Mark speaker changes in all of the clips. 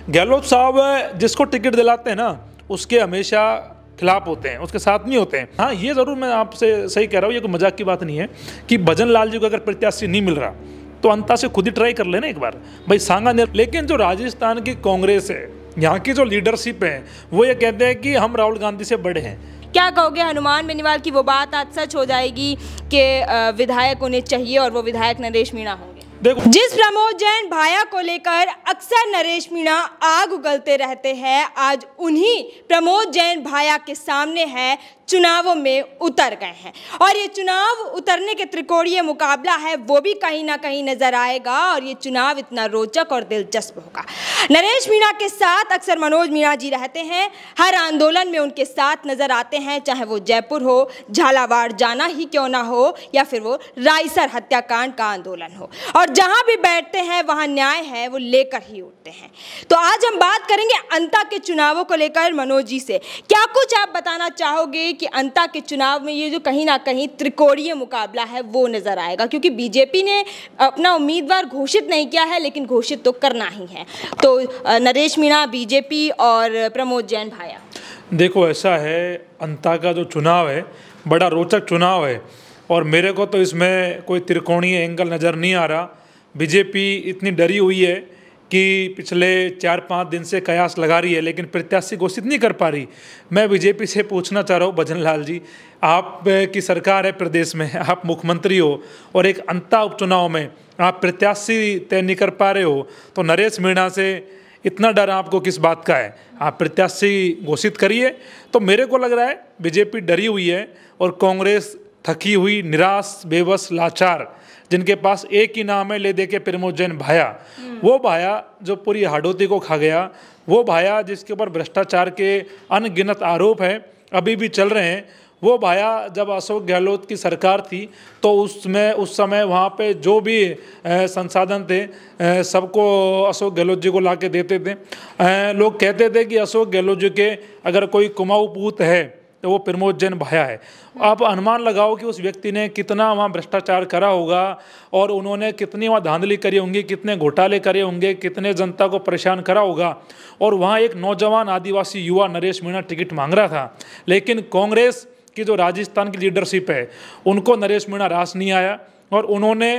Speaker 1: गहलोत साहब जिसको टिकट दिलाते हैं ना उसके हमेशा खिलाफ होते हैं, उसके साथ नहीं होते हैं। हाँ, ये ज़रूर मैं आपसे सही कह रहा हूँ, ये कोई मजाक की बात नहीं है कि भजन लाल जी को अगर प्रत्याशी नहीं मिल रहा तो अंता से खुद ही ट्राई कर लेना एक बार भाई, सांगा नहीं। लेकिन जो राजस्थान की कांग्रेस है, यहाँ की जो लीडरशिप है, वो ये कहते हैं कि हम राहुल गांधी से बड़े हैं।
Speaker 2: क्या कहोगे, हनुमान बेनीवाल की वो बात आज सच हो जाएगी कि विधायक उन्हें चाहिए और वो विधायक नरेश मीणा होंगे?
Speaker 1: देखो,
Speaker 2: जिस प्रमोद जैन भाया को लेकर अक्सर नरेश मीणा आग उगलते रहते हैं, आज उन्हीं प्रमोद जैन भाया के सामने है, चुनावों में उतर गए हैं और ये चुनाव उतरने के त्रिकोणीय मुकाबला है, वो भी कहीं ना कहीं नजर आएगा और ये चुनाव इतना रोचक और दिलचस्प होगा। नरेश मीणा के साथ अक्सर मनोज मीणा जी रहते हैं, हर आंदोलन में उनके साथ नजर आते हैं, चाहे वो जयपुर हो, झालावाड़ जाना ही क्यों ना हो, या फिर वो रायसर हत्याकांड का आंदोलन हो, और जहां भी बैठते हैं वहां न्याय है वो लेकर ही उठते हैं। तो आज हम बात करेंगे अंता के चुनावों को लेकर मनोज जी से। क्या कुछ आप बताना चाहोगे कि अंता के चुनाव में ये जो कहीं ना कहीं त्रिकोणीय मुकाबला है वो नजर आएगा, क्योंकि बीजेपी ने अपना उम्मीदवार घोषित नहीं किया है लेकिन घोषित तो करना ही है। तो नरेश मीणा, बीजेपी और प्रमोद जैन भाया।
Speaker 1: देखो ऐसा है, अंता का जो चुनाव है बड़ा रोचक चुनाव है और मेरे को तो इसमें कोई त्रिकोणीय एंगल नज़र नहीं आ रहा। बीजेपी इतनी डरी हुई है कि पिछले 4-5 दिन से कयास लगा रही है लेकिन प्रत्याशी घोषित नहीं कर पा रही। मैं बीजेपी से पूछना चाह रहा हूँ, भजन लाल जी, आप की सरकार है प्रदेश में, आप मुख्यमंत्री हो और एक अंता उपचुनाव में आप प्रत्याशी तय नहीं कर पा रहे हो, तो नरेश मीणा से इतना डर आपको किस बात का है? आप प्रत्याशी घोषित करिए। तो मेरे को लग रहा है बीजेपी डरी हुई है और कांग्रेस थकी हुई, निराश, बेबस, लाचार, जिनके पास एक ही नाम है, ले दे के प्रमोद जैन भाया। वो भाया जो पूरी हाडोती को खा गया, वो भाया जिसके ऊपर भ्रष्टाचार के अनगिनत आरोप हैं, अभी भी चल रहे हैं। वो भाया जब अशोक गहलोत की सरकार थी तो उस समय वहाँ पे जो भी संसाधन थे सबको अशोक गहलोत जी को ला के देते थे। लोग कहते थे कि अशोक गहलोत जी के अगर कोई कुमाऊं पूत है तो वो प्रमोद जैन भाया है। आप अनुमान लगाओ कि उस व्यक्ति ने कितना वहाँ भ्रष्टाचार करा होगा और उन्होंने कितनी वहाँ धांधली करी होंगी, कितने घोटाले करे होंगे, कितने जनता को परेशान करा होगा। और वहाँ एक नौजवान आदिवासी युवा नरेश मीणा टिकट मांग रहा था, लेकिन कांग्रेस की जो राजस्थान की लीडरशिप है उनको नरेश मीणा रास नहीं आया और उन्होंने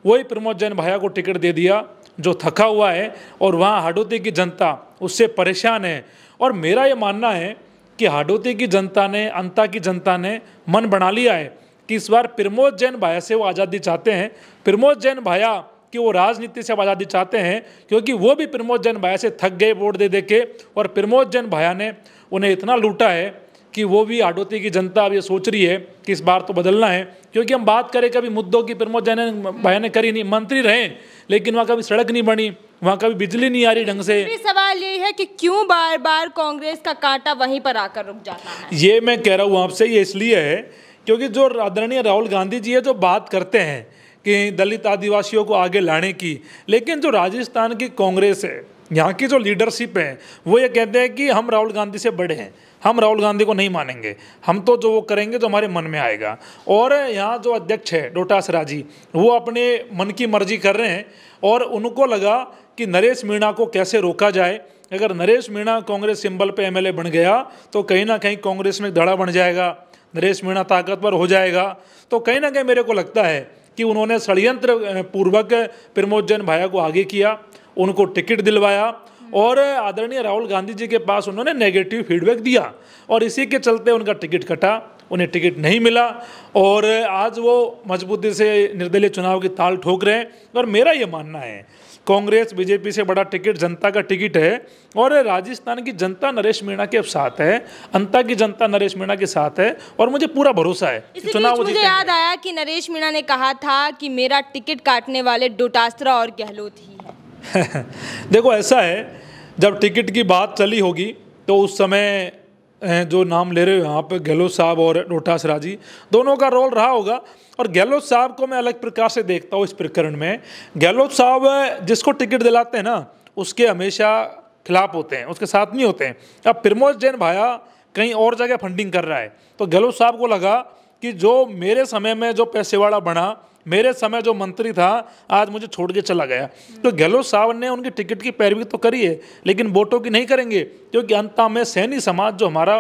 Speaker 1: वही प्रमोद जैन भाया को टिकट दे दिया जो थका हुआ है और वहाँ हाडोती की जनता उससे परेशान है। और मेरा ये मानना है कि हाडोती की जनता ने, अंता की जनता ने मन बना लिया है कि इस बार प्रमोद जैन भाया से वो आज़ादी चाहते हैं। प्रमोद जैन भाया कि वो राजनीति से आज़ादी चाहते हैं क्योंकि वो भी प्रमोद जैन भाया से थक गए वोट दे के, और प्रमोद जैन भाया ने उन्हें इतना लूटा है कि वो भी हाडोती की जनता अब ये सोच रही है कि इस बार तो बदलना है। क्योंकि हम बात करें कभी मुद्दों की, प्रमोद जैन भाया ने करी नहीं, मंत्री रहे लेकिन वहाँ कभी सड़क नहीं बनी, वहाँ कभी बिजली नहीं आ रही ढंग से।
Speaker 2: सवाल ये है कि क्यों बार बार कांग्रेस का कांटा वहीं पर आकर रुक जाता है?
Speaker 1: ये मैं कह रहा हूँ आपसे, ये इसलिए है क्योंकि जो आदरणीय राहुल गांधी जी है जो बात करते हैं कि दलित आदिवासियों को आगे लाने की, लेकिन जो राजस्थान की कांग्रेस है, यहाँ की जो लीडरशिप है, वो ये कहते हैं कि हम राहुल गांधी से बड़े हैं, हम राहुल गांधी को नहीं मानेंगे, हम तो जो वो करेंगे जो हमारे मन में आएगा। और यहाँ जो अध्यक्ष है डोटासरा जी, वो अपने मन की मर्जी कर रहे हैं और उनको लगा कि नरेश मीणा को कैसे रोका जाए। अगर नरेश मीणा कांग्रेस सिंबल पे एमएलए बन गया तो कहीं ना कहीं कांग्रेस में धड़ा बन जाएगा, नरेश मीणा ताकतवर हो जाएगा। तो कहीं ना कहीं मेरे को लगता है कि उन्होंने षड्यंत्र पूर्वक प्रमोद जैन भाया को आगे किया, उनको टिकट दिलवाया और आदरणीय राहुल गांधी जी के पास उन्होंने नेगेटिव फीडबैक दिया और इसी के चलते उनका टिकट कटा, उन्हें टिकट नहीं मिला और आज वो मजबूती से निर्दलीय चुनाव की ताल ठोक रहे हैं। और मेरा ये मानना है कांग्रेस बीजेपी से बड़ा टिकट जनता का टिकट है और राजस्थान की जनता नरेश मीणा के साथ है, अंता की जनता नरेश मीणा के साथ है और मुझे पूरा भरोसा है चुनाव।
Speaker 2: मुझे याद आया कि नरेश मीणा ने कहा था कि मेरा टिकट काटने वाले डोटासरा और गहलोत ही है।
Speaker 1: देखो ऐसा है, जब टिकट की बात चली होगी तो उस समय जो नाम ले रहे हो यहाँ पे गहलोत साहब और डोटासरा जी, दोनों का रोल रहा होगा। और गहलोत साहब को मैं अलग प्रकार से देखता हूँ इस प्रकरण में। गहलोत साहब जिसको टिकट दिलाते हैं ना उसके हमेशा खिलाफ होते हैं, उसके साथ नहीं होते हैं। अब प्रमोद जैन भाया कहीं और जगह फंडिंग कर रहा है तो गहलोत साहब को लगा कि जो मेरे समय में जो पैसे वाला बना मेरे समय जो मंत्री था आज मुझे छोड़ के चला गया। तो गहलोत साहब ने उनकी टिकट की पैरवी तो करी है, लेकिन वोटों की नहीं करेंगे, क्योंकि अंत में सैनी समाज जो हमारा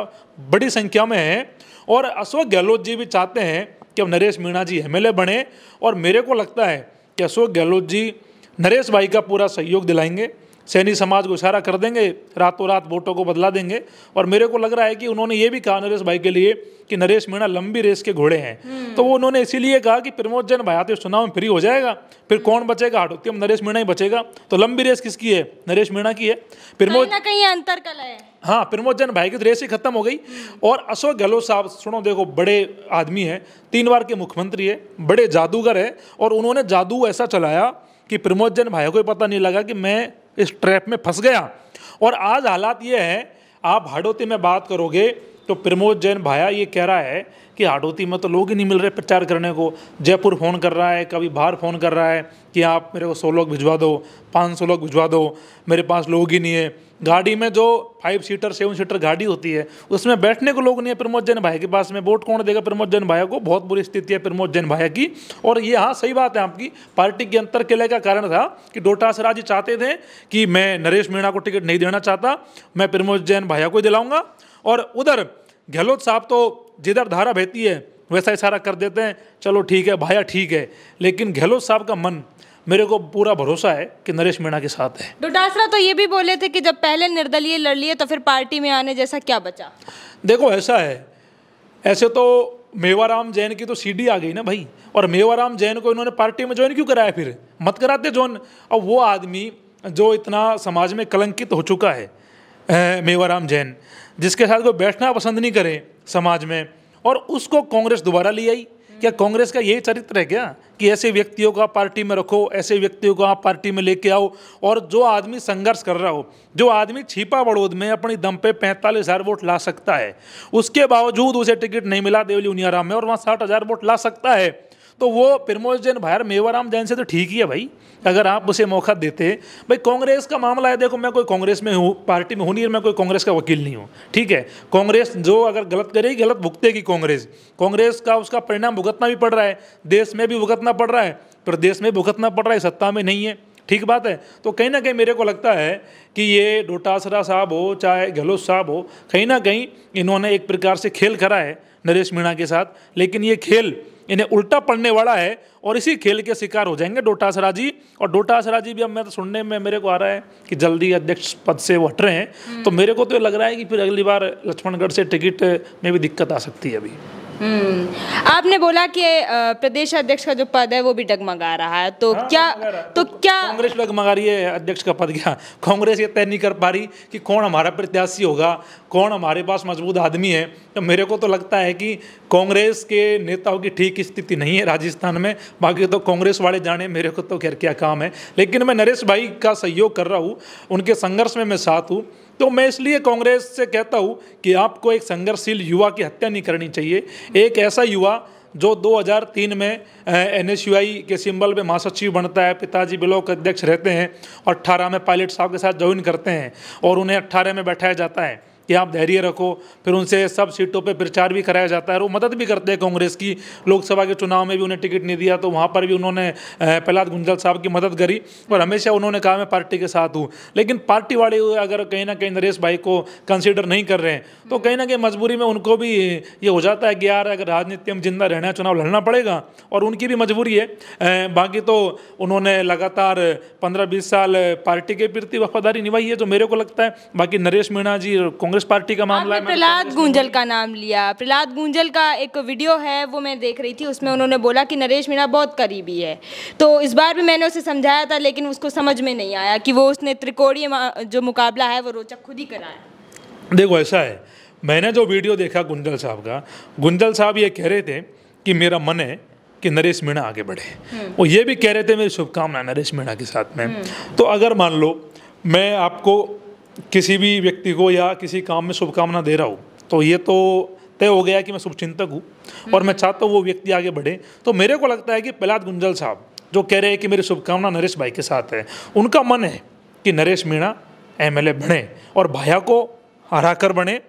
Speaker 1: बड़ी संख्या में है, और अशोक गहलोत जी भी चाहते हैं कि अब नरेश मीणा जी एमएलए बने। और मेरे को लगता है कि अशोक गहलोत जी नरेश भाई का पूरा सहयोग दिलाएंगे, सैनी समाज को इशारा कर देंगे, रातों रात वोटों को बदला देंगे। और मेरे को लग रहा है कि उन्होंने ये भी कहा नरेश भाई के लिए कि नरेश मीणा लंबी रेस के घोड़े हैं, तो वो उन्होंने इसीलिए कहा कि प्रमोद जैन भाया तो इस चुनाव में फ्री हो जाएगा, फिर कौन बचेगा, हाड़ौती में नरेश मीणा ही बचेगा। तो लंबी रेस किसकी है? नरेश मीणा की है। प्रमोद
Speaker 2: कहीं ना कहीं अंतर कल है।
Speaker 1: हाँ, प्रमोद जैन भाई की रेस ही खत्म हो गई। और अशोक गहलोत साहब सुनो, देखो बड़े आदमी है, 3 बार के मुख्यमंत्री है, बड़े जादूगर है, और उन्होंने जादू ऐसा चलाया कि प्रमोद जैन भाई को पता नहीं लगा कि मैं इस ट्रैप में फंस गया। और आज हालात ये है, आप हाड़ौती में बात करोगे तो प्रमोद जैन भाया ये कह रहा है कि हाड़ौती में तो लोग ही नहीं मिल रहे प्रचार करने को। जयपुर फ़ोन कर रहा है, कभी बाहर फ़ोन कर रहा है कि आप मेरे को 100 लोग भिजवा दो, 500 लोग भिजवा दो, मेरे पास लोग ही नहीं है। गाड़ी में जो 5 सीटर 7 सीटर गाड़ी होती है उसमें बैठने को लोग नहीं है प्रमोद जैन भाई के पास में। वोट कौन देगा प्रमोद जैन भाई को? बहुत बुरी स्थिति है प्रमोद जैन भाई की। और ये हाँ सही बात है आपकी, पार्टी के अंतर किले का कारण था कि डोटासरा जी चाहते थे कि मैं नरेश मीणा को टिकट नहीं देना चाहता, मैं प्रमोद जैन भाई को दिलाऊंगा। और उधर गहलोत साहब तो जिधर धारा बहती है वैसा इशारा कर देते हैं, चलो ठीक है भाया ठीक है। लेकिन गहलोत साहब का मन, मेरे को पूरा भरोसा है कि नरेश मीणा के साथ है।
Speaker 2: डोटासरा तो ये भी बोले थे कि जब पहले निर्दलीय लड़ लिए तो फिर पार्टी में आने जैसा क्या बचा?
Speaker 1: देखो ऐसा है, ऐसे तो मेवाराम जैन की तो सीडी आ गई ना भाई, और मेवाराम जैन को इन्होंने पार्टी में ज्वाइन क्यों कराया? फिर मत कराते ज्वाइन। अब वो आदमी जो इतना समाज में कलंकित हो चुका है मेवाराम जैन, जिसके साथ कोई बैठना पसंद नहीं करे समाज में, और उसको कांग्रेस दोबारा ले आई। क्या कांग्रेस का यही चरित्र है क्या कि ऐसे व्यक्तियों को आप पार्टी में रखो, ऐसे व्यक्तियों को आप पार्टी में लेके आओ? और जो आदमी संघर्ष कर रहा हो, जो आदमी छिपा बड़ौद में अपनी दम पे 45,000 वोट ला सकता है, उसके बावजूद उसे टिकट नहीं मिला देवली उनियाराम में, और वहाँ 60,000 वोट ला सकता है, तो वो प्रमोद जैन भाई मेवाराम जैन से तो ठीक ही है भाई, अगर आप उसे मौका देते। भाई कांग्रेस का मामला है, देखो मैं कोई कांग्रेस में हूँ, पार्टी में हूँ नहीं, मैं कोई कांग्रेस का वकील नहीं हूँ, ठीक है। कांग्रेस जो अगर गलत करेगी गलत भुगतेगी कांग्रेस का उसका परिणाम भुगतना भी पड़ रहा है, देश में भी भुगतना पड़ रहा है, प्रदेश में भुगतना पड़ रहा है, सत्ता में नहीं है, ठीक बात है। तो कहीं ना कहीं मेरे को लगता है कि ये डोटासरा साहब हो चाहे गहलोत साहब हो, कहीं ना कहीं इन्होंने एक प्रकार से खेल करा है नरेश मीणा के साथ, लेकिन ये खेल इन्हें उल्टा पड़ने वाला है, और इसी खेल के शिकार हो जाएंगे डोटासरा जी। और डोटासरा जी भी अब मैं तो सुनने में मेरे को आ रहा है कि जल्दी अध्यक्ष पद से वो हट रहे हैं, तो मेरे को तो लग रहा है कि फिर अगली बार लक्ष्मणगढ़ से टिकट में भी दिक्कत आ सकती है अभी।
Speaker 2: आपने बोला कि प्रदेश अध्यक्ष का जो पद है वो भी डगमगा रहा है, तो
Speaker 1: हाँ,
Speaker 2: क्या
Speaker 1: कांग्रेस डगमगा रही है अध्यक्ष का पद? क्या कांग्रेस ये तय नहीं कर पा रही कि कौन हमारा प्रत्याशी होगा, कौन हमारे पास मजबूत आदमी है? तो मेरे को तो लगता है कि कांग्रेस के नेताओं की ठीक स्थिति नहीं है राजस्थान में। बाकी तो कांग्रेस वाले जाने, मेरे को तो खैर क्या काम है। लेकिन मैं नरेश भाई का सहयोग कर रहा हूँ, उनके संघर्ष में मैं साथ हूँ, तो मैं इसलिए कांग्रेस से कहता हूँ कि आपको एक संघर्षशील युवा की हत्या नहीं करनी चाहिए। एक ऐसा युवा जो 2003 में NSUI के सिंबल पे महासचिव बनता है, पिताजी ब्लॉक अध्यक्ष रहते हैं, और 18 में पायलट साहब के साथ ज्वाइन करते हैं, और उन्हें 18 में बैठाया जाता है कि आप धैर्य रखो, फिर उनसे सब सीटों पे प्रचार भी कराया जाता है, और वो मदद भी करते हैं कांग्रेस की। लोकसभा के चुनाव में भी उन्हें टिकट नहीं दिया तो वहाँ पर भी उन्होंने प्रहलाद गुंजल साहब की मदद करी, और हमेशा उन्होंने कहा मैं पार्टी के साथ हूँ। लेकिन पार्टी वाले अगर कहीं ना कहीं नरेश भाई को कंसिडर नहीं कर रहे हैं, तो कहीं ना कहीं मजबूरी में उनको भी ये हो जाता है कि यार अगर राजनीति में जिंदा रहना है, चुनाव लड़ना पड़ेगा, और उनकी भी मजबूरी है। बाकी तो उन्होंने लगातार 15-20 साल पार्टी के प्रति वफादारी निभाई है, जो मेरे को लगता है। बाकी नरेश मीणा जी कांग्रेस पार्टी का मामला है।
Speaker 2: प्रहलाद गुंजल का नाम लिया, प्रहलाद गुंजल का एक वीडियो है वो मैं देख रही थी, उसमें उन्होंने बोला कि नरेश मीणा बहुत करीबी है। तो इस बार भी मैंने उसे समझाया था, लेकिन उसको समझ में नहीं आया कि वो उसने त्रिकोणीय जो मुकाबला है वो रोचक खुद ही कराया।
Speaker 1: देखो ऐसा है, मैंने जो वीडियो देखा गुंजल साहब का, गुंजल साहब ये कह रहे थे कि मेरा मन है कि नरेश मीणा आगे बढ़े। वो ये भी कह रहे थे मेरी शुभकामना नरेश मीणा के साथ में। तो अगर मान लो मैं आपको किसी भी व्यक्ति को या किसी काम में शुभकामना दे रहा हूँ, तो ये तो तय हो गया कि मैं शुभचिंतक हूँ और मैं चाहता हूँ वो व्यक्ति आगे बढ़े। तो मेरे को लगता है कि प्रहलाद गुंजल साहब जो कह रहे हैं कि मेरी शुभकामना नरेश भाई के साथ है, उनका मन है कि नरेश मीणा MLA बने और भाया को हरा कर बने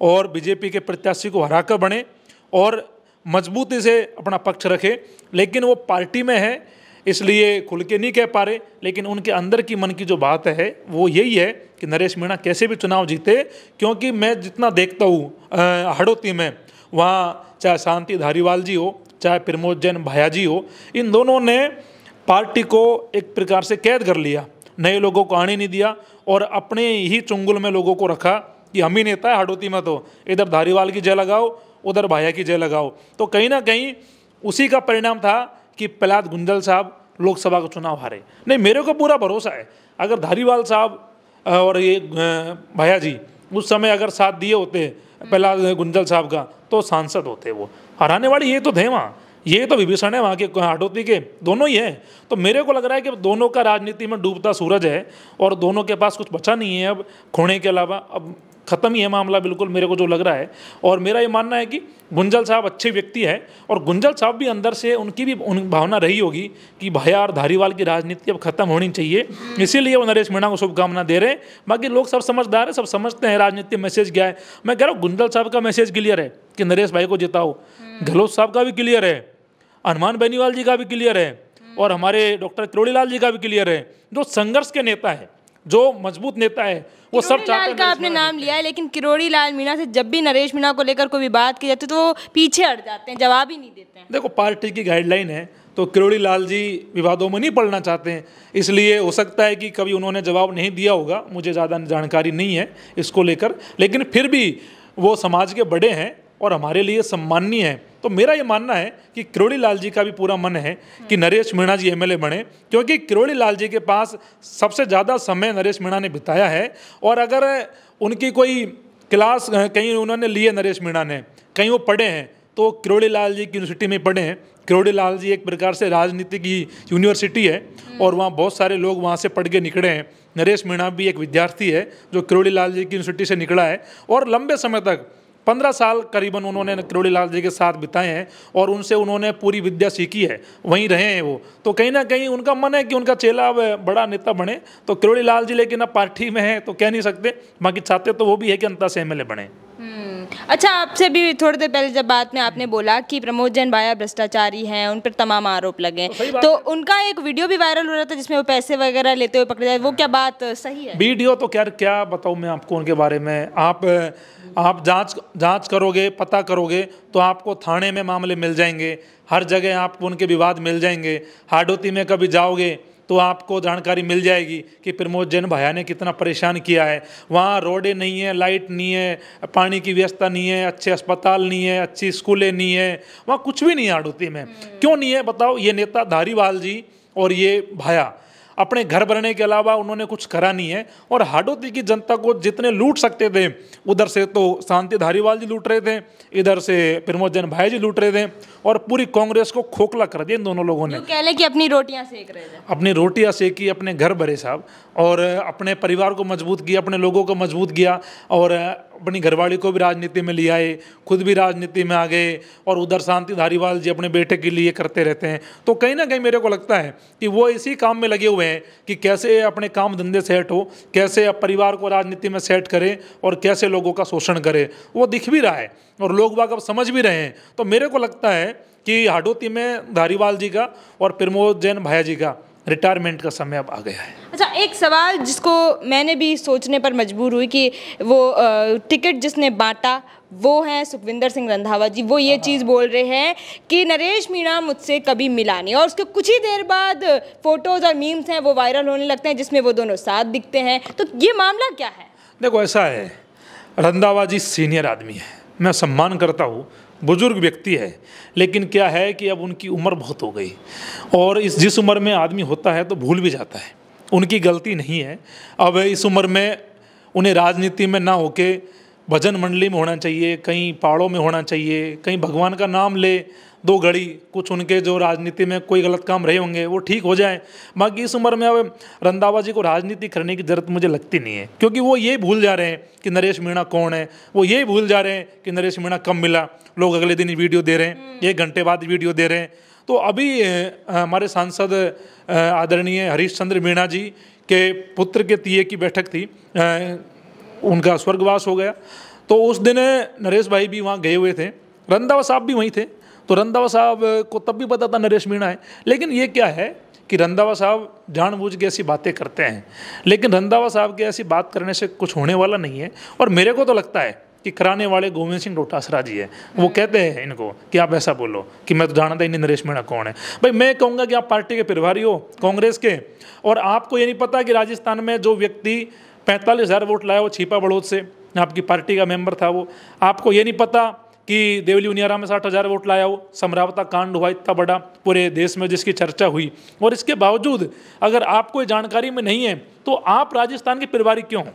Speaker 1: और बीजेपी के प्रत्याशी को हरा कर बने और मजबूती से अपना पक्ष रखे, लेकिन वो पार्टी में है इसलिए खुल के नहीं कह पा रहे, लेकिन उनके अंदर की मन की जो बात है वो यही है कि नरेश मीणा कैसे भी चुनाव जीते। क्योंकि मैं जितना देखता हूँ हड़ौती में, वहाँ चाहे शांति धारीवाल जी हो, चाहे प्रमोद जैन भाया जी हो, इन दोनों ने पार्टी को एक प्रकार से कैद कर लिया, नए लोगों को आने नहीं दिया और अपने ही चुंगल में लोगों को रखा कि हम ही नेता है हड़ौती में, तो इधर धारीवाल की जय लगाओ, उधर भाया की जय लगाओ। तो कहीं ना कहीं उसी का परिणाम था कि प्रहलाद गुंजल साहब लोकसभा का चुनाव हारे। नहीं, मेरे को पूरा भरोसा है अगर धारीवाल साहब और ये भाया जी उस समय अगर साथ दिए होते प्रहलाद गुंजल साहब का, तो सांसद होते वो। हराने वाले ये तो थे वहाँ, ये तो विभीषण है वहाँ के हड़ौती के, दोनों ही है। तो मेरे को लग रहा है कि दोनों का राजनीति में डूबता सूरज है और दोनों के पास कुछ बचा नहीं है अब खोने के अलावा, अब खत्म ही है मामला बिल्कुल, मेरे को जो लग रहा है। और मेरा ये मानना है कि गुंजल साहब अच्छे व्यक्ति है और गुंजल साहब भी अंदर से उनकी भी भावना रही होगी कि भाया और धारीवाल की राजनीति अब खत्म होनी चाहिए, इसीलिए वो नरेश मीणा को शुभकामना दे रहे हैं। बाकी लोग सब समझदार है, सब समझते हैं राजनीति मैसेज क्या है। मैं कह रहा हूँ गुंजल साहब का मैसेज क्लियर है कि नरेश भाई को जिताओ, गहलोत साहब का भी क्लियर है, हनुमान बेनीवाल जी का भी क्लियर है और हमारे डॉक्टर किरोड़ी लाल जी का भी क्लियर है। जो संघर्ष के नेता है, जो मजबूत नेता है, वो सब चाहते हैं।
Speaker 2: का आपने नाम लिया है, लेकिन किरोड़ी लाल मीणा से जब भी नरेश मीणा को लेकर कोई भी बात की जाती है तो वो पीछे हट जाते हैं, जवाब ही नहीं देते हैं।
Speaker 1: देखो, पार्टी की गाइडलाइन है तो किरोड़ी लाल जी विवादों में नहीं पड़ना चाहते हैं, इसलिए हो सकता है कि कभी उन्होंने जवाब नहीं दिया होगा, मुझे ज़्यादा जानकारी नहीं है इसको लेकर, लेकिन फिर भी वो समाज के बड़े हैं और हमारे लिए सम्माननीय है। तो मेरा ये मानना है कि किरोड़ी लाल जी का भी पूरा मन है कि नरेश मीणा जी एमएलए बने, क्योंकि किरोड़ी लाल जी के पास सबसे ज़्यादा समय नरेश मीणा ने बिताया है। और अगर उनकी कोई क्लास कहीं उन्होंने ली है नरेश मीणा ने, कहीं वो पढ़े हैं, तो किरोड़ी लाल जी की यूनिवर्सिटी में पढ़े हैं। किरोड़ी लाल जी एक प्रकार से राजनीति की यूनिवर्सिटी है और वहाँ बहुत सारे लोग वहाँ से पढ़ के निकले हैं। नरेश मीणा भी एक विद्यार्थी है जो किरोड़ी लाल जी की यूनिवर्सिटी से निकला है और लंबे समय तक 15 साल करीबन उन्होंने किरोड़ी लाल जी के साथ बिताए हैं और उनसे उन्होंने पूरी विद्या सीखी है, वहीं रहे हैं वो। तो कहीं ना कहीं उनका मन है कि उनका चेला अब बड़ा नेता बने। तो किरोड़ी लाल जी लेकिन अब पार्टी में है तो कह नहीं सकते, बाकी चाहते तो वो भी है कि अंतर से एमएलए बने।
Speaker 2: अच्छा, आपसे भी थोड़ी देर पहले जब बात में आपने बोला कि प्रमोद जैन भाया भ्रष्टाचारी हैं, उन पर तमाम आरोप लगे, तो उनका एक वीडियो भी वायरल हो रहा था जिसमें वो पैसे वगैरह लेते हुए पकड़े जाए, वो क्या बात सही है?
Speaker 1: वीडियो तो क्या बताऊं मैं आपको उनके बारे में। आप जांच करोगे, पता करोगे तो आपको थाने में मामले मिल जाएंगे, हर जगह आपको उनके विवाद मिल जाएंगे। हाडोती में कभी जाओगे तो आपको जानकारी मिल जाएगी कि प्रमोद जैन भाया ने कितना परेशान किया है। वहाँ रोडें नहीं है, लाइट नहीं है, पानी की व्यवस्था नहीं है, अच्छे अस्पताल नहीं है, अच्छी स्कूलें नहीं है, वहाँ कुछ भी नहीं है हाडोती में। क्यों नहीं है बताओ? ये नेता धारीवाल जी और ये भाया अपने घर भरने के अलावा उन्होंने कुछ करा नहीं है। और हाडोती की जनता को जितने लूट सकते थे, उधर से तो शांति धारीवाल जी लूट रहे थे, इधर से प्रमोद जैन भाई जी लूट रहे थे और पूरी कांग्रेस को खोखला कर दिया इन दोनों लोगों ने।
Speaker 2: कह लें कि अपनी रोटियां सेक रहे थे,
Speaker 1: अपनी रोटियां सेकी, अपने घर भरे साहब, और अपने परिवार को मजबूत किया, अपने लोगों को मजबूत किया और अपनी घरवाली को भी राजनीति में ले आए, खुद भी राजनीति में आ गए और उधर शांति धारीवाल जी अपने बेटे के लिए करते रहते हैं। तो कहीं ना कहीं मेरे को लगता है कि वो इसी काम में लगे हुए हैं कि कैसे अपने काम धंधे सेट हो, कैसे परिवार को राजनीति में सेट करे और कैसे लोगों का शोषण करे। वो दिख भी रहा है और लोग बाग अब समझ भी रहे हैं। तो मेरे को लगता है कि हाडोती में धारीवाल जी का और प्रमोद जैन भाया जी का रिटायरमेंट का समय अब आ गया है।
Speaker 2: अच्छा, एक सवाल जिसको मैंने भी सोचने पर मजबूर हुई कि वो टिकट जिसने बांटा वो हैं सुखविंदर सिंह रंधावा जी। वो ये चीज़ बोल रहे हैं कि नरेश मीणा मुझसे कभी मिला नहीं, और उसके कुछ ही देर बाद फोटोज़ और मीम्स हैं वो वायरल होने लगते हैं जिसमें वो दोनों साथ दिखते हैं। तो ये मामला क्या है?
Speaker 1: देखो, ऐसा है, रंधावा जी सीनियर आदमी है, मैं सम्मान करता हूँ, बुजुर्ग व्यक्ति है, लेकिन क्या है कि अब उनकी उम्र बहुत हो गई और जिस उम्र में आदमी होता है तो भूल भी जाता है। उनकी गलती नहीं है। अब इस उम्र में उन्हें राजनीति में ना होके भजन मंडली में होना चाहिए, कहीं पहाड़ों में होना चाहिए, कहीं भगवान का नाम ले 2 घड़ी, कुछ उनके जो राजनीति में कोई गलत काम रहे होंगे वो ठीक हो जाए। बाकी इस उम्र में अब रंधावा जी को राजनीति करने की ज़रूरत मुझे लगती नहीं है, क्योंकि वो ये भूल जा रहे हैं कि नरेश मीणा कौन है, वो ये भूल जा रहे हैं कि नरेश मीणा कब मिला। लोग अगले दिन वीडियो दे रहे हैं, 1 घंटे बाद वीडियो दे रहे हैं। तो अभी हमारे सांसद आदरणीय हरीश चंद्र मीणा जी के पुत्र के तीये की बैठक थी, उनका स्वर्गवास हो गया। तो उस दिन नरेश भाई भी वहाँ गए हुए थे, रंधावा साहब भी वहीं थे। तो रंधावा साहब को तब भी पता था नरेश मीणा है। लेकिन ये क्या है कि रंधावा साहब जानबूझ के ऐसी बातें करते हैं, लेकिन रंधावा साहब के ऐसी बात करने से कुछ होने वाला नहीं है। और मेरे को तो लगता है कि कराने वाले गोविंद सिंह डोटासरा जी है, वो कहते हैं इनको कि आप ऐसा बोलो कि मैं तो जानता ही नहीं नरेश मीणा कौन है। भाई मैं कहूँगा कि आप पार्टी के प्रभारी हो कांग्रेस के, और आपको ये नहीं पता कि राजस्थान में जो व्यक्ति 45,000 वोट लाया वो छिपा बड़ौद से, आपकी पार्टी का मेंबर था वो। आपको ये नहीं पता कि देवली उनियारा में 60,000 वोट लाया हो, समरावता कांड हुआ इतना बड़ा पूरे देश में जिसकी चर्चा हुई, और इसके बावजूद अगर आपको जानकारी में नहीं है तो आप राजस्थान के प्रभारी क्यों हो?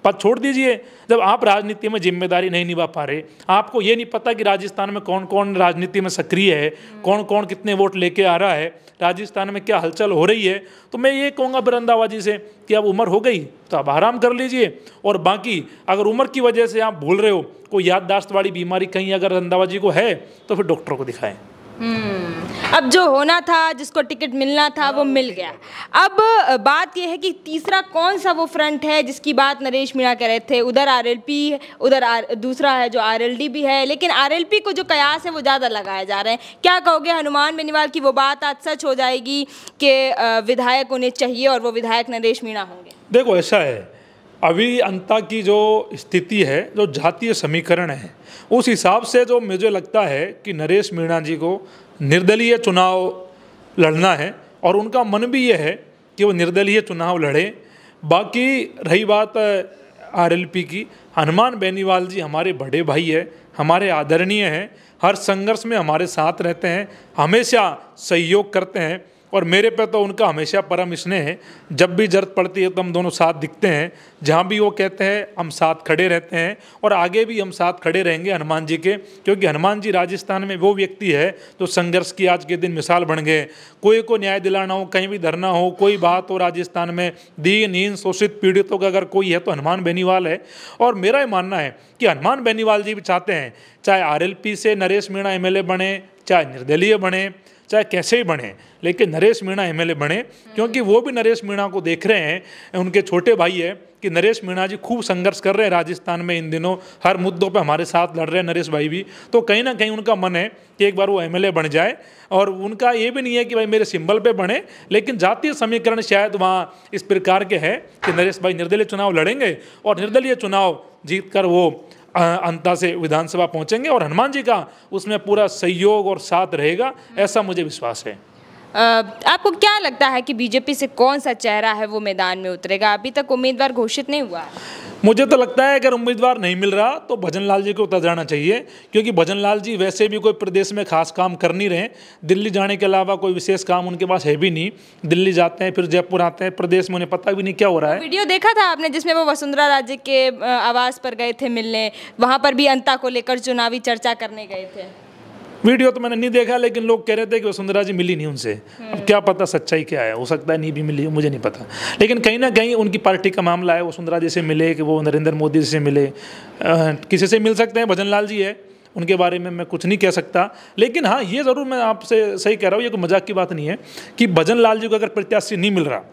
Speaker 1: पद छोड़ दीजिए। जब आप राजनीति में जिम्मेदारी नहीं निभा पा रहे, आपको ये नहीं पता कि राजस्थान में कौन कौन राजनीति में सक्रिय है, कौन कौन कितने वोट लेके आ रहा है, राजस्थान में क्या हलचल हो रही है, तो मैं ये कहूँगा रंधावा जी से कि अब उम्र हो गई तो आप आराम कर लीजिए। और बाकी अगर उम्र की वजह से आप भूल रहे हो, कोई याददाश्त वाली बीमारी कहीं अगर रंधावा जी को है तो फिर डॉक्टर को दिखाएं।
Speaker 2: अब जो होना था, जिसको टिकट मिलना था वो मिल गया। अब बात यह है कि तीसरा कौन सा वो फ्रंट है जिसकी बात नरेश मीणा कह रहे थे। उधर आरएलपी, उधर दूसरा है जो आरएलडी भी है, लेकिन आरएलपी को जो कयास है वो ज़्यादा लगाए जा रहे हैं। क्या कहोगे हनुमान बेनीवाल की वो बात आज सच हो जाएगी कि विधायक उन्हें चाहिए और वो विधायक नरेश मीणा होंगे?
Speaker 1: देखो ऐसा है, अभी अंता की जो स्थिति है, जो जातीय समीकरण है, उस हिसाब से जो मुझे लगता है कि नरेश मीणा जी को निर्दलीय चुनाव लड़ना है, और उनका मन भी ये है कि वो निर्दलीय चुनाव लड़े। बाकी रही बात आरएलपी की, हनुमान बेनीवाल जी हमारे बड़े भाई है, हमारे आदरणीय हैं, हर संघर्ष में हमारे साथ रहते हैं, हमेशा सहयोग करते हैं, और मेरे पे तो उनका हमेशा परम स्नेह है। जब भी जरूरत पड़ती है तो हम दोनों साथ दिखते हैं, जहाँ भी वो कहते हैं हम साथ खड़े रहते हैं, और आगे भी हम साथ खड़े रहेंगे हनुमान जी के, क्योंकि हनुमान जी राजस्थान में वो व्यक्ति है जो संघर्ष की आज के दिन मिसाल बन गए। कोई को न्याय दिलाना हो, कहीं भी धरना हो, कोई बात हो राजस्थान में, दीनहीन शोषित पीड़ितों का अगर कोई है तो हनुमान बेनीवाल है। और मेरा ये मानना है कि हनुमान बेनीवाल जी भी चाहते हैं, चाहे आरएलपी से नरेश मीणा एमएलए बने, चाहे निर्दलीय बने, चाहे कैसे ही बने, लेकिन नरेश मीणा एमएलए बने, क्योंकि वो भी नरेश मीणा को देख रहे हैं, उनके छोटे भाई है कि नरेश मीणा जी खूब संघर्ष कर रहे हैं राजस्थान में इन दिनों, हर मुद्दों पे हमारे साथ लड़ रहे हैं नरेश भाई भी। तो कहीं ना कहीं उनका मन है कि एक बार वो एमएलए बन जाए, और उनका ये भी नहीं है कि भाई मेरे सिंबल पे बने, लेकिन जातीय समीकरण शायद वहाँ इस प्रकार के है कि नरेश भाई निर्दलीय चुनाव लड़ेंगे, और निर्दलीय चुनाव जीत कर वो अंता से विधानसभा पहुंचेंगे, और हनुमान जी का उसमें पूरा सहयोग और साथ रहेगा, ऐसा मुझे विश्वास है।
Speaker 2: आपको क्या लगता है कि बीजेपी से कौन सा चेहरा है वो मैदान में उतरेगा? अभी तक उम्मीदवार घोषित नहीं हुआ है।
Speaker 1: मुझे तो लगता है अगर उम्मीदवार नहीं मिल रहा तो भजन लाल जी को उतर जाना चाहिए, क्योंकि भजन लाल जी वैसे भी कोई प्रदेश में खास काम कर नहीं रहे, दिल्ली जाने के अलावा कोई विशेष काम उनके पास है भी नहीं। दिल्ली जाते हैं, फिर जयपुर आते हैं, प्रदेश में उन्हें पता भी नहीं क्या हो रहा है।
Speaker 2: वीडियो देखा था आपने जिसमें वो वसुंधरा राजे के आवास पर गए थे मिलने, वहाँ पर भी अंता को लेकर चुनावी चर्चा करने गए थे।
Speaker 1: वीडियो तो मैंने नहीं देखा, लेकिन लोग कह रहे थे कि वसुंधरा जी मिली नहीं उनसे। अब क्या पता सच्चाई क्या है, हो सकता है नहीं भी मिली, मुझे नहीं पता। लेकिन कहीं ना कहीं उनकी पार्टी का मामला है, वसुंधरा जी से मिले कि वो नरेंद्र मोदी से मिले, किसी से मिल सकते हैं, भजन लाल जी है, उनके बारे में मैं कुछ नहीं कह सकता। लेकिन हाँ, ये ज़रूर मैं आपसे सही कह रहा हूँ, ये कोई मजाक की बात नहीं है कि भजन लाल जी को अगर प्रत्याशी नहीं मिल रहा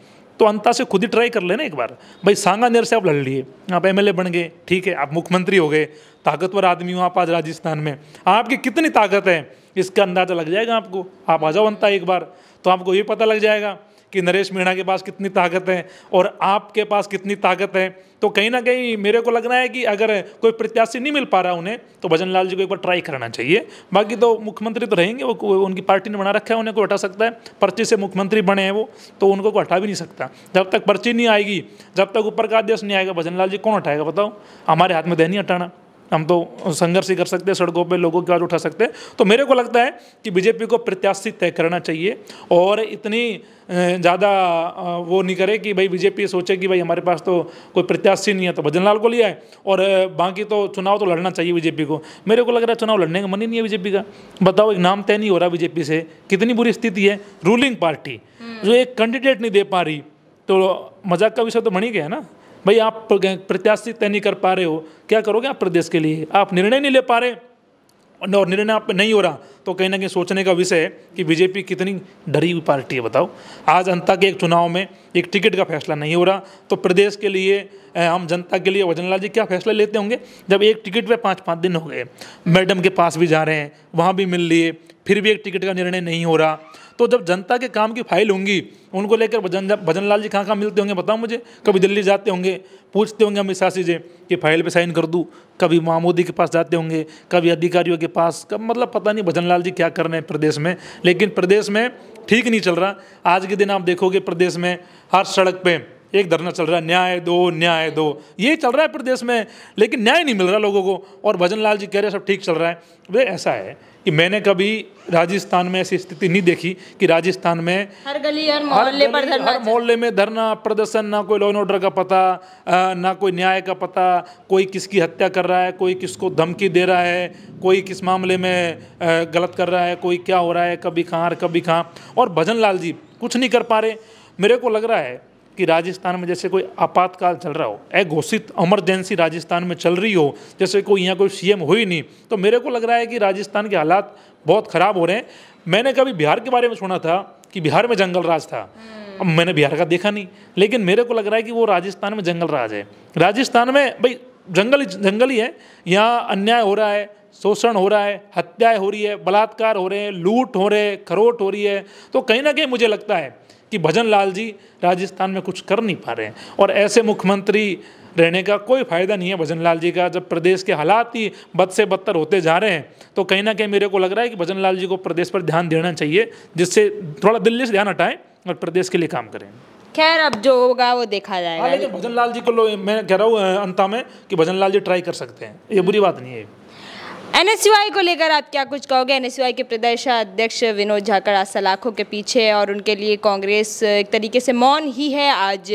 Speaker 1: तो अंता से खुद ही ट्राई कर लेना एक बार। भाई सांगानेर से आप लड़ लिए, आप एमएलए बन गए, ठीक है, आप मुख्यमंत्री हो गए, ताकतवर आदमी हो आप आज राजस्थान में, आपकी कितनी ताकत है इसका अंदाज़ा लग जाएगा आपको। आप आ जाओ अंता एक बार, तो आपको ये पता लग जाएगा कि नरेश मीणा के पास कितनी ताकत है और आपके पास कितनी ताकत है। तो कहीं ना कहीं मेरे को लग रहा है कि अगर कोई प्रत्याशी नहीं मिल पा रहा उन्हें, तो भजन लाल जी को एक बार ट्राई करना चाहिए। बाकी तो मुख्यमंत्री तो रहेंगे, वो उनकी पार्टी ने बना रखा है, उन्हें को हटा सकता है, पर्ची से मुख्यमंत्री बने हैं वो, तो उनको को हटा भी नहीं सकता। जब तक पर्ची नहीं आएगी, जब तक ऊपर का आदेश नहीं आएगा, भजन लाल जी कौन हटाएगा बताओ? हमारे हाथ में दे नहीं हटाना, हम तो संघर्ष ही कर सकते हैं, सड़कों पे लोगों की आवाज़ उठा सकते हैं। तो मेरे को लगता है कि बीजेपी को प्रत्याशी तय करना चाहिए, और इतनी ज़्यादा वो नहीं करे कि भाई बीजेपी सोचे कि भाई हमारे पास तो कोई प्रत्याशी नहीं है तो भजन लाल को लिया है, और बाकी तो चुनाव तो लड़ना चाहिए बीजेपी को। मेरे को लग रहा है चुनाव लड़ने का मन ही नहीं है बीजेपी का। बताओ, एक नाम तय नहीं हो रहा बीजेपी से, कितनी बुरी स्थिति है। रूलिंग पार्टी जो एक कैंडिडेट नहीं दे पा रही, तो मजाक का विषय तो बन ही गया ना भाई। आप प्रत्याशी तय नहीं कर पा रहे हो, क्या करोगे आप प्रदेश के लिए? आप निर्णय नहीं ले पा रहे, और निर्णय आप पे नहीं हो रहा, तो कहीं ना कहीं सोचने का विषय है कि बीजेपी कितनी डरी हुई पार्टी है। बताओ, आज जनता के एक चुनाव में एक टिकट का फैसला नहीं हो रहा, तो प्रदेश के लिए, आम जनता के लिए भजन लाल जी क्या फैसला लेते होंगे, जब एक टिकट पे 5-5 दिन हो गए, मैडम के पास भी जा रहे हैं, वहाँ भी मिल लिए, फिर भी एक टिकट का निर्णय नहीं हो रहा। तो जब जनता के काम की फाइल होंगी, उनको लेकर भजन लाल जी कहाँ मिलते होंगे बताओ मुझे। कभी दिल्ली जाते होंगे, पूछते होंगे अमित शाह जी कि फाइल पे साइन कर दूँ, कभी मोदी के पास जाते होंगे, कभी अधिकारियों के पास, कब मतलब पता नहीं भजन लाल जी क्या कर रहे हैं प्रदेश में। लेकिन प्रदेश में ठीक नहीं चल रहा। आज के दिन आप देखोगे प्रदेश में हर सड़क पे एक धरना चल रहा है, न्याय दो न्याय दो, ये चल रहा है प्रदेश में, लेकिन न्याय नहीं मिल रहा लोगों को। और भजन लाल जी कह रहे हैं सब ठीक चल रहा है। वे ऐसा है कि मैंने कभी राजस्थान में ऐसी स्थिति नहीं देखी कि राजस्थान में
Speaker 2: हर गली हर मोहल्ले पर धरना,
Speaker 1: हर मोहल्ले में धरना प्रदर्शन, ना कोई लॉ एंड ऑर्डर का पता, ना कोई न्याय का पता, कोई किसकी हत्या कर रहा है, कोई किसको धमकी दे रहा है, कोई किस मामले में गलत कर रहा है, कोई क्या हो रहा है, कभी कहाँ। और भजन लाल जी कुछ नहीं कर पा रहे। मेरे को लग रहा है कि राजस्थान में जैसे कोई आपातकाल चल रहा हो, अघोषित इमरजेंसी राजस्थान में चल रही हो, जैसे कोई यहाँ कोई सीएम हो ही नहीं। तो मेरे को लग रहा है कि राजस्थान के हालात बहुत ख़राब हो रहे हैं। मैंने कभी बिहार के बारे में सुना था कि बिहार में जंगल राज था, अब मैंने बिहार का देखा नहीं, लेकिन मेरे को लग रहा है कि वो राजस्थान में जंगल राज है। राजस्थान में भाई जंगल ही है, यहाँ अन्याय हो रहा है, शोषण हो रहा है, हत्याएँ हो रही है, बलात्कार हो रहे हैं, लूट हो रहे हैं, खरोट हो रही है। तो कहीं ना कहीं मुझे लगता है कि भजन लाल जी राजस्थान में कुछ कर नहीं पा रहे हैं, और ऐसे मुख्यमंत्री रहने का कोई फायदा नहीं है भजन लाल जी का। जब प्रदेश के हालात ही बद से बदतर होते जा रहे हैं, तो कहीं ना कहीं मेरे को लग रहा है कि भजन लाल जी को प्रदेश पर ध्यान देना चाहिए, जिससे थोड़ा दिल्ली से ध्यान हटाएं और प्रदेश के लिए काम करें।
Speaker 2: खैर, अब जो होगा वो देखा जाएगा।
Speaker 1: लेकिन भजन लाल जी को मैं कह रहा हूँ अंत में कि भजन लाल जी ट्राई कर सकते हैं, ये बुरी बात नहीं है।
Speaker 2: एनएसयूआई को लेकर आप क्या कुछ कहोगे? एनएसयूआई के प्रदेश अध्यक्ष विनोद झाखड़ आज सलाखों के पीछे, और उनके लिए कांग्रेस एक तरीके से मौन ही है। आज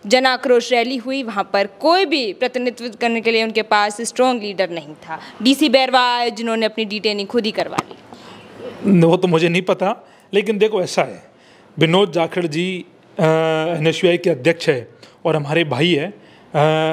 Speaker 2: जन आक्रोश रैली हुई, वहाँ पर कोई भी प्रतिनिधित्व करने के लिए उनके पास स्ट्रॉन्ग लीडर नहीं था। डीसी बैरवा जिन्होंने अपनी डिटेनिंग खुद ही करवा ली।
Speaker 1: वो तो मुझे नहीं पता, लेकिन देखो ऐसा है, विनोद झाखड़ जी एनएसयूआई के अध्यक्ष है और हमारे भाई है,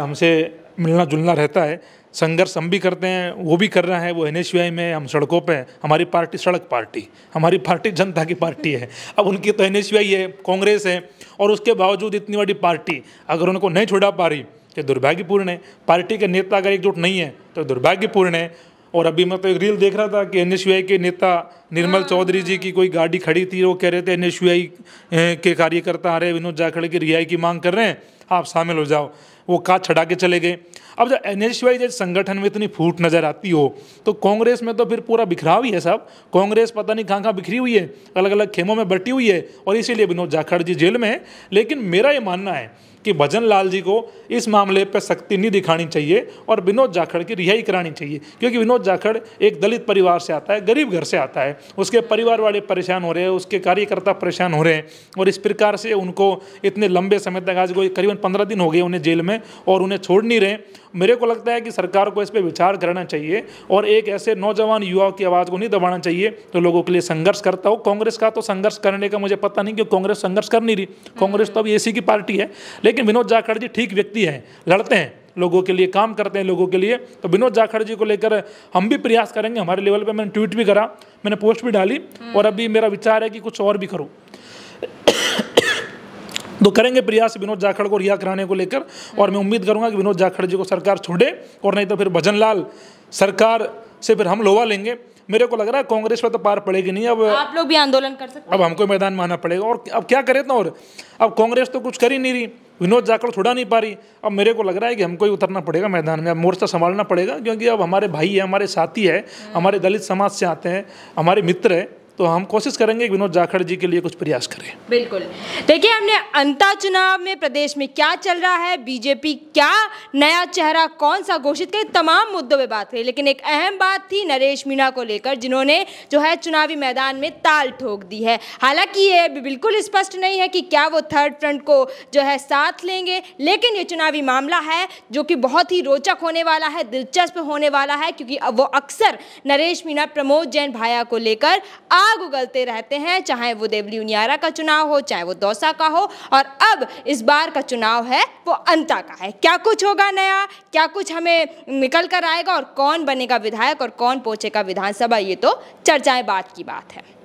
Speaker 1: हमसे मिलना जुलना रहता है, संघर्ष हम भी करते हैं, वो भी कर रहा है। वो एनएसयूआई में, हम सड़कों पे, हमारी पार्टी सड़क पार्टी, हमारी पार्टी जनता की पार्टी है। अब उनकी तो एनएसयूआई है, कांग्रेस है, और उसके बावजूद इतनी बड़ी पार्टी अगर उनको नहीं छुड़ा पा रही तो दुर्भाग्यपूर्ण है। पार्टी के नेता अगर एकजुट नहीं है तो दुर्भाग्यपूर्ण है। और अभी मैं तो एक रील देख रहा था कि एनएसयूआई के नेता निर्मल चौधरी जी की कोई गाड़ी खड़ी थी, वो कह रहे थे एनएसयूआई के कार्यकर्ता आ रहे विनोद झाखड़ की रिहाई की मांग कर रहे हैं, आप शामिल हो जाओ। वो काज छड़ा के चले गए। अब जब एनएसयूआई जैसे संगठन में इतनी फूट नजर आती हो, तो कांग्रेस में तो फिर पूरा बिखराव ही है साहब। कांग्रेस पता नहीं कहाँ बिखरी हुई है, अलग अलग खेमों में बटी हुई है, और इसीलिए विनोद झाखड़ जी जेल में है। लेकिन मेरा ये मानना है कि भजन लाल जी को इस मामले पर सख्ती नहीं दिखानी चाहिए और विनोद झाखड़ की रिहाई करानी चाहिए, क्योंकि विनोद झाखड़ एक दलित परिवार से आता है, गरीब घर से आता है, उसके परिवार वाले परेशान हो रहे हैं, उसके कार्यकर्ता परेशान हो रहे हैं, और इस प्रकार से उनको इतने लंबे समय तक, आज कोई करीबन 15 दिन हो गए उन्हें जेल में, और उन्हें छोड़ नहीं रहे। मेरे को लगता है कि सरकार को इस पर विचार करना चाहिए और एक ऐसे नौजवान युवाओं की आवाज़ को नहीं दबाना चाहिए तो लोगों के लिए संघर्ष करता हो। कांग्रेस का तो संघर्ष करने का मुझे पता नहीं, क्योंकि कांग्रेस संघर्ष कर नहीं रही। कांग्रेस तो अभी एसी की पार्टी है, लेकिन विनोद झाखड़ जी ठीक व्यक्ति हैं, लड़ते हैं लोगों के लिए, काम करते हैं लोगों के लिए। तो विनोद झाखड़ जी को लेकर हम भी प्रयास करेंगे हमारे लेवल पे। मैंने ट्वीट भी करा, मैंने पोस्ट भी डाली, और अभी मेरा विचार है कि कुछ और भी करूँ तो करेंगे प्रयास विनोद झाखड़ को रिहा कराने को लेकर। और मैं उम्मीद करूंगा कि विनोद झाखड़ जी को सरकार छोड़े, और नहीं तो फिर भजन लाल सरकार से फिर हम लोहा लेंगे। मेरे को लग रहा है कांग्रेस पर तो पार पड़ेगी नहीं। अब
Speaker 2: आप लोग भी आंदोलन कर सकते हैं,
Speaker 1: अब हमको मैदान में आना पड़ेगा। और अब क्या करें तो, और अब कांग्रेस तो कुछ कर ही नहीं रही, विनोद झाखड़ छुड़ा नहीं पा रही। अब मेरे को लग रहा है कि हमको ही उतरना पड़ेगा मैदान में, अब मोर्चा संभालना पड़ेगा, क्योंकि अब हमारे भाई है, हमारे साथी है, हमारे दलित समाज से आते हैं, हमारे मित्र है। तो हम कोशिश करेंगे कि विनोद झाखड़ जी के लिए कुछ प्रयास करें।
Speaker 2: बिल्कुल। देखिए, हमने अंता चुनाव में प्रदेश में क्या चल रहा है, बीजेपी क्या नया चेहरा कौन सा घोषित करे, तमाम मुद्दों पे बात करी, लेकिन एक अहम बात थी नरेश मीणा को लेकर, जिन्होंने जो है चुनावी मैदान में ताल ठोक दी है। हालांकि ये बिल्कुल स्पष्ट नहीं है कि क्या वो थर्ड फ्रंट को जो है साथ लेंगे, लेकिन ये चुनावी मामला है जो कि बहुत ही रोचक होने वाला है, दिलचस्प होने वाला है, क्योंकि वो अक्सर नरेश मीणा, प्रमोद जैन भाया को लेकर आग उगलते रहते हैं, चाहे वो देवली उनियारा का चुनाव हो, चाहे वो दौसा का हो, और अब इस बार का चुनाव है वो अंता का है। क्या कुछ होगा नया, क्या कुछ हमें निकल कर आएगा और कौन बनेगा विधायक और कौन पहुंचेगा विधानसभा, ये तो चर्चाएं बात की बात है।